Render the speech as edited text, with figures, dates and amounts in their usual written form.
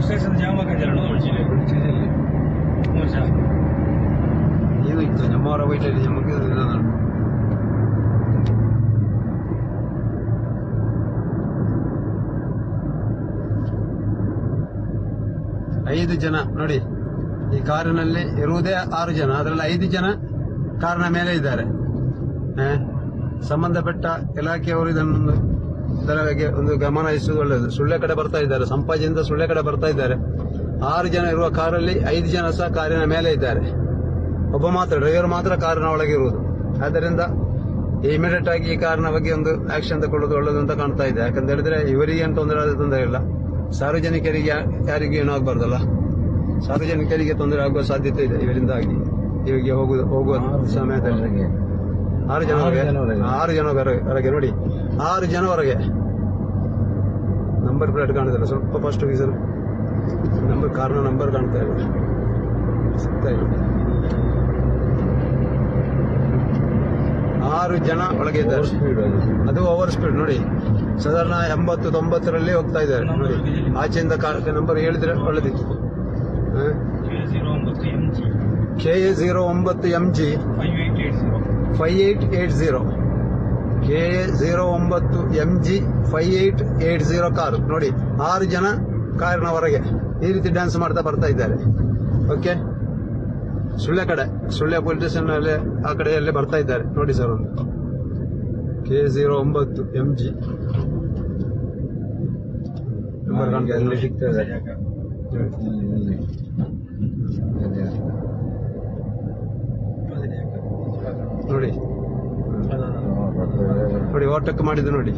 Station jam ಹಾಕಿದ್ದಾರೆ ಇದು ಇತ್ತು ನಮ್ಮವರ ವೈಟಲ್ಲಿ ನಮಗೆ 5 ಜನ ನೋಡಿ, ಈ ಕಾರಿನಲ್ಲಿ ಇರುವುದೇ 6 ಜನ, ಅದರಲ್ಲಿ 5 ಜನ ಕಾರಿನ ಮೇಲೆ ಇದ್ದಾರೆ. ಸಂಬಂಧಪಟ್ಟ ಇಲಾಖೆಯವರು ಇದನ್ನು ಇದರ ಬಗ್ಗೆ ಒಂದು ಗಮನ ಹರಿಸುವುದು ಒಳ್ಳೆಯದು. ಸುಳ್ಳೆ ಕಡೆ ಬರ್ತಾ ಇದ್ದಾರೆ, ಸಂಪಾಜಿಯಿಂದ ಸುಳ್ಳೆ ಕಡೆ ಬರ್ತಾ ಇದ್ದಾರೆ. 6 ಜನ ಇರುವ ಕಾರಲ್ಲಿ 5 ಜನ ಸಹ ಕಾರಿನ ಮೇಲೆ ಇದ್ದಾರೆ. ಒಬ್ಬ ಮಾತ್ರ ಡ್ರೈವರ್ ಮಾತ್ರ ಕಾರಿನ ಒಳಗೆ ಇರುವುದು. ಆದ್ದರಿಂದ ಇಮಿಡಿಯೇಟ್ ಆಗಿ ಈ ಕಾರಿನ ಬಗ್ಗೆ ಒಂದು ಆಕ್ಷನ್ ತಗೊಳ್ಳೋದು ಒಳ್ಳೆಯದು ಅಂತ ಕಾಣ್ತಾ ಇದೆ. ಯಾಕಂತ ಹೇಳಿದ್ರೆ ಇವರಿಗೆ ಏನು ತೊಂದರೆ ಇಲ್ಲ, ಸಾರ್ವಜನಿಕರಿಗೆ ಯಾರಿಗೆ ಏನೂ ಆಗಬಾರ್ದಲ್ಲ. ಸಾರ್ವಜನಿಕರಿಗೆ ತೊಂದರೆ ಆಗುವ ಸಾಧ್ಯತೆ ಇದೆ ಇವರಿಂದಾಗಿ. ಇವಿಗೆ ಹೋಗುವ ಸಮಯದಲ್ಲಿ 6 ಜನವರೆಗೆ ನೋಡಿ, 6 ಜನವರೆಗೆ ನಂಬರ್ ಪ್ಲೇಟ್ ಕಾಣ್ತಿಲ್ಲ. ಸ್ವಲ್ಪ ಫಸ್ಟ್ ಸರ್ ನಂಬರ್, ಕಾರ್ನ ನಂಬರ್ ಕಾಣ್ತಾ ಇಲ್ಲ, ಸಿಗ್ತಾ ಇಲ್ಲ. 6 ಜನ ಒಳಗೆ ಇದ್ದಾರೆ. ಅದು ಓವರ್ ಸ್ಪೀಡ್ ನೋಡಿ, ಸಾಧಾರಣ 80-90ರಲ್ಲಿ ಹೋಗ್ತಾ ಇದ್ದಾರೆ ನೋಡಿ. ಆಚೆಯಿಂದ ನಂಬರ್ ಹೇಳಿದ್ರೆ ಒಳ್ಳೆದಿತ್ತು. KA09MG 5880 KA09MG 5880 ಕಾರು ನೋಡಿ. 6 ಜನ ಕಾರಿನ ಹೊರಗೆ ಈ ರೀತಿ ಡ್ಯಾನ್ಸ್ ಮಾಡ್ತಾ ಬರ್ತಾ ಇದ್ದಾರೆ. ಓಕೆ, ಸುಳ್ಳೆ ಪೊಲೀಸ್ ಸ್ಟೇಷನ್ ಅಲ್ಲಿ ಆ ಕಡೆಯಲ್ಲೇ ಬರ್ತಾ ಇದ್ದಾರೆ ನೋಡಿ ಸರ್. ಒಂದು KA09MG ಸಿಗ್ತದೆ ನೋಡಿ, ಓವರ್ಟೇಕ್ ಮಾಡಿದ್ದು ನೋಡಿ.